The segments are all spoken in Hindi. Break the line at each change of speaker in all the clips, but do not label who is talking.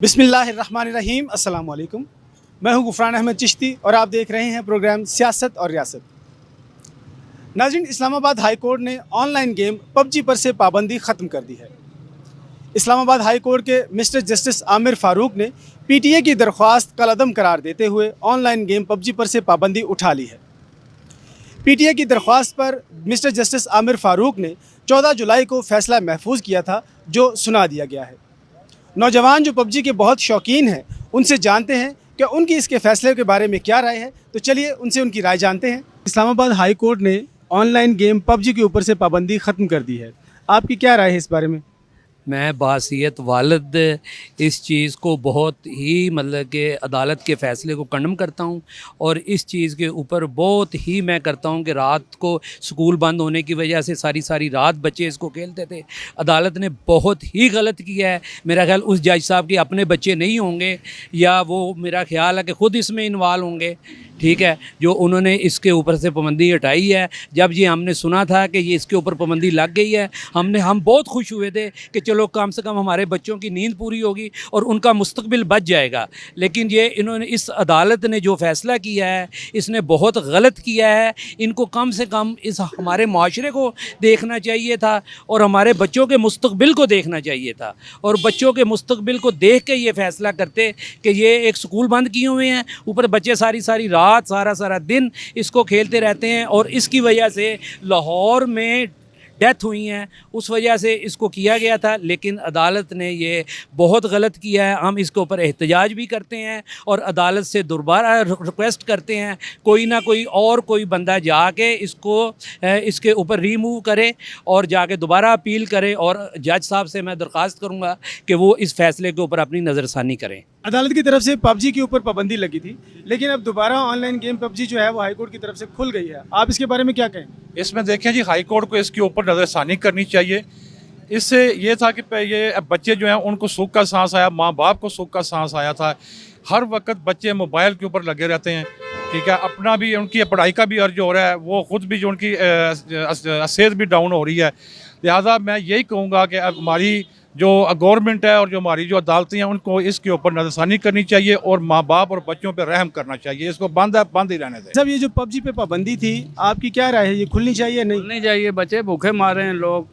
बिस्मिल्लाहिर्रहमानिर्रहीम अस्सलाम वालेकुम। मैं हूं गुफरान अहमद चिश्ती और आप देख रहे हैं प्रोग्राम सियासत और रियासत। नाज़रीन, इस्लामाबाद हाई कोर्ट ने ऑनलाइन गेम पबजी पर से पाबंदी ख़त्म कर दी है। इस्लामाबाद हाई कोर्ट के मिस्टर जस्टिस आमिर फ़ारूक ने पीटीए की दरख्वास्त कलअदम करार देते हुए ऑनलाइन गेम पबजी पर से पाबंदी उठा ली है। पीटीए की दरख्वास्त पर मिस्टर जस्टिस आमिर फ़ारूक ने 14 जुलाई को फ़ैसला महफूज किया था, जो सुना दिया गया है। नौजवान जो पबजी के बहुत शौकीन हैं, उनसे जानते हैं कि उनकी इसके फ़ैसले के बारे में क्या राय है। तो चलिए उनसे उनकी राय जानते हैं। इस्लामाबाद हाई कोर्ट ने ऑनलाइन गेम पबजी के ऊपर से पाबंदी ख़त्म कर दी है, आपकी क्या राय है इस बारे में?
मैं बासियत वालिद इस चीज़ को बहुत ही मतलब कि अदालत के फ़ैसले को कंडम करता हूँ और इस चीज़ के ऊपर बहुत ही मैं करता हूँ कि रात को स्कूल बंद होने की वजह से सारी सारी रात बच्चे इसको खेलते थे। अदालत ने बहुत ही गलत किया है। मेरा ख्याल उस जज साहब के अपने बच्चे नहीं होंगे या वो मेरा ख्याल है कि ख़ुद इसमें इन्वॉल्व होंगे, ठीक है, जो उन्होंने इसके ऊपर से पाबंदी हटाई है। जब ये हमने सुना था कि ये इसके ऊपर पाबंदी लग गई है, हम बहुत खुश हुए थे कि चलो कम से कम हमारे बच्चों की नींद पूरी होगी और उनका मुस्तकबिल बच जाएगा। लेकिन ये इन्होंने इस अदालत ने जो फ़ैसला किया है, इसने बहुत गलत किया है। इनको कम से कम इस हमारे माशरे को देखना चाहिए था और हमारे बच्चों के मुस्तकबिल को देखना चाहिए था और बच्चों के मुस्तकबिल को देख के ये फ़ैसला करते कि ये एक स्कूल बंद किए हुए हैं, ऊपर बच्चे सारी सारी रात सारा दिन इसको खेलते रहते हैं और इसकी वजह से लाहौर में डेथ हुई हैं, उस वजह से इसको किया गया था। लेकिन अदालत ने ये बहुत गलत किया है। हम इसके ऊपर एहतजाज भी करते हैं और अदालत से दोबारा रिक्वेस्ट करते हैं कोई ना कोई बंदा जाके इसको इसके ऊपर रिमूव करे और जाके दोबारा अपील करे और जज साहब से मैं दरख्वास्त करूँगा कि वो इस फैसले के ऊपर अपनी नज़रसानी करें।
अदालत की तरफ से पबजी के ऊपर पाबंदी लगी थी, लेकिन अब दोबारा ऑनलाइन गेम पबजी जो है वो हाई कोर्ट की तरफ से खुल गई है। आप इसके बारे में क्या कहें?
इसमें देखें जी, हाई कोर्ट को इसके ऊपर नज़रसानी करनी चाहिए। इससे ये था कि ये बच्चे जो हैं उनको सुख का सांस आया, माँ बाप को सुख का सांस आया था। हर वक्त बच्चे मोबाइल के ऊपर लगे रहते हैं, ठीक है, अपना भी उनकी पढ़ाई का भी अर्ज हो रहा है, वो ख़ुद भी जो उनकी सेहत भी डाउन हो रही है। लिहाजा मैं यही कहूँगा कि हमारी जो गवर्नमेंट है और जो हमारी जो अदालतें हैं उनको इसके ऊपर नज़रसानी करनी चाहिए और माँ बाप और बच्चों पर रहम करना चाहिए। इसको बंद ही रहने दें।
सब ये जो पबजी पे पाबंदी थी, आपकी क्या राय है, ये खुलनी चाहिए नहीं?
खुलनी चाहिए। बच्चे भूखे मार रहे हैं, लोग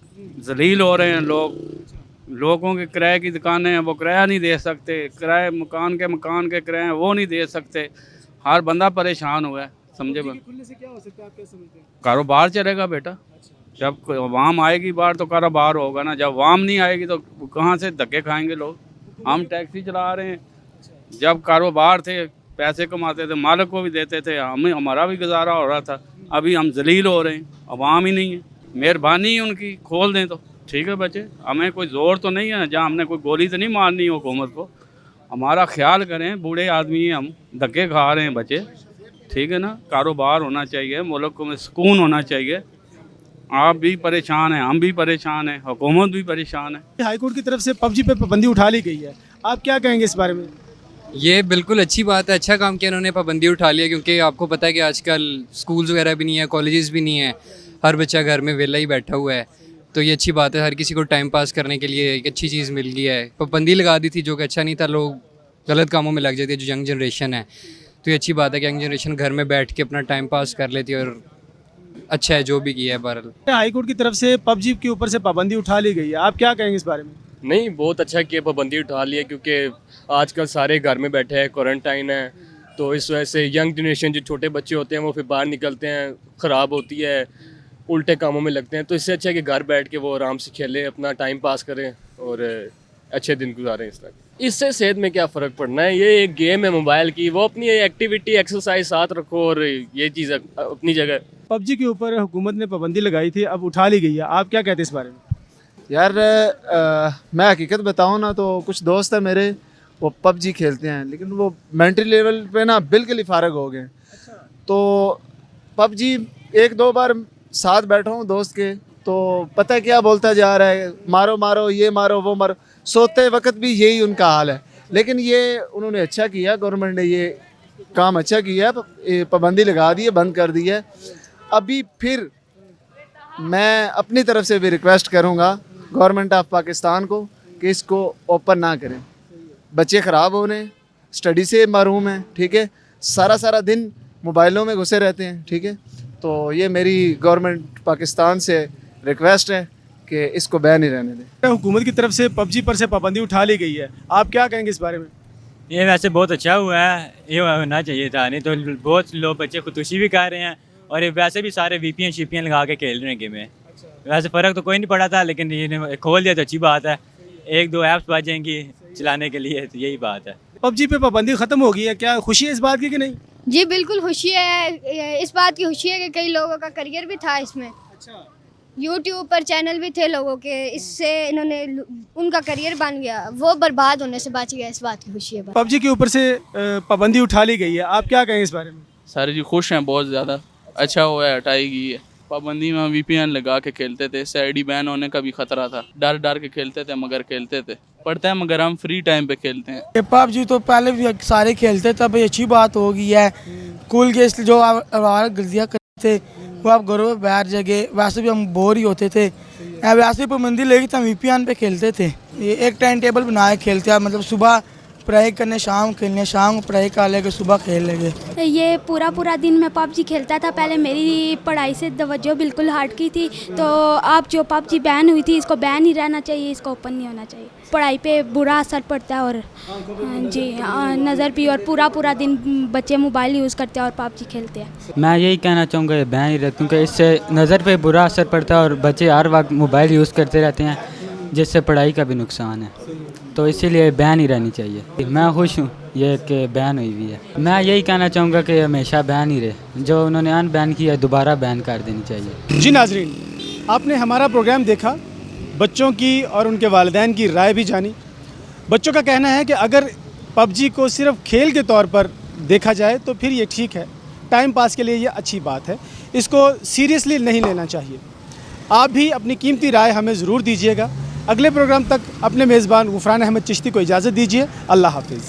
जलील हो रहे हैं, लोगों के किराए की दुकानें हैं, वो किराया नहीं दे सकते, किराए मकान के किराए हैं वो नहीं दे सकते। हर बंदा परेशान हुआ है, समझे।
खुलने से क्या हो सकता है, आप क्या समझते हैं?
कारोबार चलेगा बेटा। जब अवाम आएगी बाहर तो कारोबार होगा ना। जब अवाम नहीं आएगी तो कहाँ से धक्के खाएंगे लोग। हम टैक्सी चला रहे हैं, जब कारोबार थे पैसे कमाते थे, मालिक को भी देते थे, हमारा भी गुजारा हो रहा था। अभी हम जलील हो रहे हैं, अवाम ही नहीं है। मेहरबानी उनकी खोल दें तो ठीक है बच्चे। हमें कोई ज़ोर तो नहीं है, जहाँ हमने कोई गोली तो नहीं मारनी है हुकूमत को। हमारा ख्याल करें, बूढ़े आदमी हैं हम, धक्के खा रहे हैं बच्चे, ठीक है ना। कारोबार होना चाहिए, मुल्क में सुकून होना चाहिए। आप भी परेशान हैं, हम भी परेशान हैं, हुकूमत भी परेशान है।
हाई कोर्ट की तरफ से पबजी पे पाबंदी उठा ली गई है, आप क्या कहेंगे इस बारे में?
ये बिल्कुल अच्छी बात है, अच्छा काम किया उन्होंने, पाबंदी उठा लिया। क्योंकि आपको पता है कि आजकल स्कूल्स वगैरह भी नहीं है, कॉलेजेस भी नहीं है, हर बच्चा घर में वेला ही बैठा हुआ है। तो ये अच्छी बात है, हर किसी को टाइम पास करने के लिए एक अच्छी चीज़ मिल गई है। पाबंदी लगा दी थी जो कि अच्छा नहीं था, लोग गलत कामों में लग जाते हैं, जो यंग जनरेशन है। तो ये अच्छी बात है कि यंग जनरेशन घर में बैठ के अपना टाइम पास कर लेती है और अच्छा है जो भी किया है। बहरहाल
हाई कोर्ट की तरफ से पबजी के ऊपर से पाबंदी उठा ली गई है, आप क्या कहेंगे इस बारे में?
नहीं, बहुत अच्छा किया, पाबंदी उठा लिया, क्योंकि आजकल सारे घर में बैठे हैं, क्वारंटाइन है, तो इस वजह से यंग जनरेशन जो छोटे बच्चे होते हैं वो फिर बाहर निकलते हैं, ख़राब होती है, उल्टे कामों में लगते हैं। तो इससे अच्छा है कि घर बैठ के वो आराम से खेलें, अपना टाइम पास करें और अच्छे दिन गुजारें। इस तरह इससे सेहत में क्या फ़र्क पड़ना है, ये एक गेम है मोबाइल की, वो अपनी एक्टिविटी एक्सरसाइज साथ रखो और ये चीज़ अपनी जगह।
पबजी के ऊपर हुकूमत ने पाबंदी लगाई थी, अब उठा ली गई है, आप क्या कहते हैं इस बारे में?
यार मैं हकीकत बताऊँ ना, तो कुछ दोस्त हैं मेरे, वो पबजी खेलते हैं, लेकिन वो मेंटल लेवल पे ना बिल्कुल ही फारग हो गए। तो पबजी एक दो बार साथ बैठा हूँ दोस्त के, तो पता है क्या बोलता जा रहा है, मारो मारो, ये मारो वो मारो, सोते वक्त भी यही उनका हाल है। लेकिन ये उन्होंने अच्छा किया, गवर्नमेंट ने ये काम अच्छा किया, पाबंदी लगा दी है, बंद कर दी है। अभी फिर मैं अपनी तरफ से भी रिक्वेस्ट करूँगा गवर्नमेंट ऑफ पाकिस्तान को कि इसको ओपन ना करें। बच्चे ख़राब हो रहे हैं, स्टडी से महरूम हैं, ठीक है, सारा दिन मोबाइलों में घुसे रहते हैं, ठीक है। तो ये मेरी गवर्नमेंट पाकिस्तान से रिक्वेस्ट है कि इसको बैन ही रहने दें।
हुकूमत की तरफ से पबजी पर से पाबंदी उठा ली गई है, आप क्या कहेंगे इस बारे में?
ये वैसे बहुत अच्छा हुआ है, ये होना चाहिए था, नहीं तो बहुत लोग बच्चे खुदकुशी भी कर रहे हैं और ये वैसे भी सारे VPN शिपियन लगा के खेल रहे हैं गेमें। वैसे फ़र्क तो कोई नहीं पड़ा था, लेकिन ये खोल दिया तो अच्छी बात है, 1-2 ऐप्स बच जाएंगी चलाने के लिए, तो यही बात है।
पबजी पे पाबंदी ख़त्म हो गई है, क्या खुशी है इस बात की कि नहीं?
जी बिल्कुल खुशी है, इस बात की खुशी है कि कई लोगों का करियर भी था इसमें।
अच्छा,
यूट्यूब पर चैनल भी थे लोगों के, इससे इन्होंने उनका करियर बन गया, वो बर्बाद होने से बच गया, इस बात की खुशी है।
पबजी के ऊपर से पाबंदी उठा ली गई है, आप क्या कहेंगे इस बारे में?
सर जी खुश हैं बहुत ज़्यादा, अच्छा हुआ है हटाई गई है। पाबंदी में हम VPN लगा के खेलते थे, CD बैन होने का भी खतरा था, डर के खेलते थे मगर खेलते थे, पढ़ते हैं मगर हम फ्री टाइम पे खेलते हैं।
पबजी तो पहले भी सारे खेलते थे, अब अच्छी बात हो गई है। स्कूल के जो गलतियाँ करते थे वो आप घरों में बैठ जगह, वैसे भी हम बोर ही होते थे, वैसे भी पाबंदी लगी तो हम VPN पे खेलते थे। ये एक टाइम टेबल बनाए खेलते हैं, मतलब सुबह पढ़ाई करने, शाम खेलने, शाम पढ़ाई कर लेंगे, सुबह खेल लेंगे।
ये पूरा दिन मैं पबजी खेलता था। पहले मेरी पढ़ाई से तवज्जो बिल्कुल हट की थी, तो अब जो पबजी बैन हुई थी, इसको बैन ही रहना चाहिए, इसको ओपन नहीं होना चाहिए। पढ़ाई पे बुरा असर पड़ता है और जी नज़र भी, और पूरा दिन बच्चे मोबाइल यूज़ करते हैं और पबजी खेलते हैं।
मैं यही कहना चाहूँगा ये बैन ही रहे, क्योंकि इससे नज़र पे बुरा असर पड़ता है और बच्चे हर वक्त मोबाइल यूज़ करते रहते हैं, जिससे पढ़ाई का भी नुकसान है, तो इसीलिए बैन ही रहनी चाहिए। मैं खुश हूँ ये कि बैन हुई हुई है। मैं यही कहना चाहूँगा कि हमेशा बैन ही रहे, जो उन्होंने अनबैन किया है दोबारा बैन कर देनी चाहिए।
जी नाजरीन, आपने हमारा प्रोग्राम देखा, बच्चों की और उनके वालिदैन की राय भी जानी। बच्चों का कहना है कि अगर पबजी को सिर्फ खेल के तौर पर देखा जाए तो फिर ये ठीक है, टाइम पास के लिए ये अच्छी बात है, इसको सीरियसली नहीं लेना चाहिए। आप भी अपनी कीमती राय हमें ज़रूर दीजिएगा। अगले प्रोग्राम तक अपने मेज़बान गुफरान अहमद चिश्ती को इजाज़त दीजिए। अल्लाह हाफिज़।